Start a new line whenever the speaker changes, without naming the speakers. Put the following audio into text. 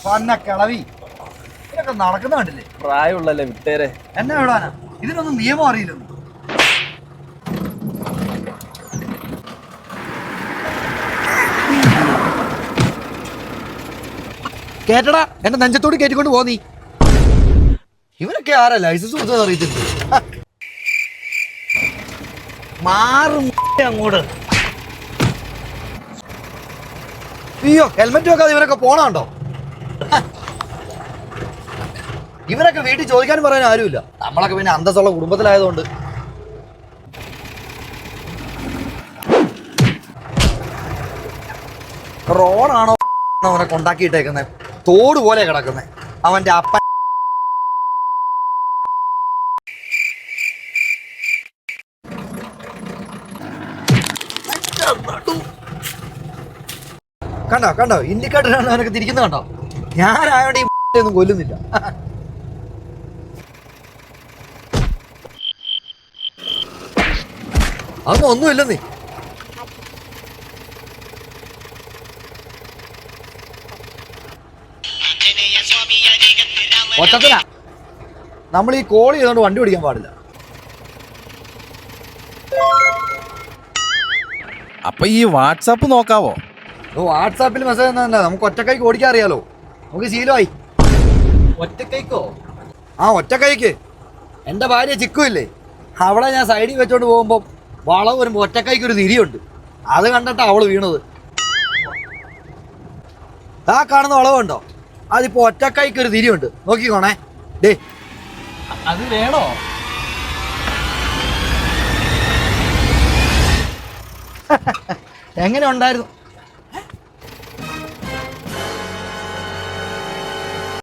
പന്ന കിളവി ഇതൊക്കെ നടക്കുന്ന കണ്ടില്ലേ?
പ്രായമുള്ളല്ലേ വിട്ടേരെ.
എന്നെ വിടാനാ? ഇതിനൊന്നും നിയമം അറിയില്ലെന്ന്. കേട്ടടാ, എന്റെ നെഞ്ചത്തോട് കേറ്റിക്കൊണ്ട് പോന്നീ. ഇവരൊക്കെ ആരാ ലൈസൻസ് കൊടുത്തത് അറിയത്തില്ല. മാറും അങ്ങോട്ട്. അയ്യോ, ഹെൽമെറ്റ് വെക്കാതെ ഇവരൊക്കെ പോണുണ്ടോ? ഇവരൊക്കെ വീട്ടിൽ ചോദിക്കാനും പറയാൻ ആരുമില്ല. നമ്മളൊക്കെ പിന്നെ അന്തസ്സുള്ള കുടുംബത്തിലായതുകൊണ്ട്. റോഡാണോ അവനെ കൊണ്ടാക്കിയിട്ടേക്കുന്നത്? തോട് പോലെ കിടക്കുന്നത് അവന്റെ അപ്പൻ. കണ്ടോ കണ്ടോ, ഇൻഡിക്കേറ്ററാണ് അവനൊക്കെ തിരിക്കുന്നത് കണ്ടോ? ഞാനായോണ്ട് ഈ ഒന്നും കൊല്ലുന്നില്ല. അതൊന്നും ഒന്നുമില്ലെന്നേ. ഒറ്റത്തിനാ നമ്മൾ ഈ കോൾ ചെയ്തുകൊണ്ട് വണ്ടി ഓടിക്കാൻ പാടില്ല.
അപ്പൊ ഈ വാട്സാപ്പ് നോക്കാവോ?
വാട്സാപ്പിൽ മെസ്സേജ് ഒന്നും നമുക്ക് ഒറ്റക്കൈക്ക് ഓടിക്കാൻ അറിയാലോ. നമുക്ക് ശീലമായി.
ഒറ്റക്കൈക്കോ?
ആ, ഒറ്റക്കൈക്ക്. എൻ്റെ ഭാര്യ ചിക്കുമില്ലേ, അവളെ ഞാൻ സൈഡിൽ വെച്ചോണ്ട് പോകുമ്പോൾ വളവ് വരുമ്പോൾ ഒറ്റക്കൈക്ക് ഒരു തിരിയുണ്ട്. അത് കണ്ടിട്ടാ അവള് വീണത്. ആ കാണുന്ന വളവുണ്ടോ? അതിപ്പോ ഒറ്റക്കൈക്ക് ഒരു തിരിയുണ്ട്. നോക്കിക്കോണേ. ഡേ,
അത് വേണോ?
എങ്ങനെ ഉണ്ടായിരുന്നു?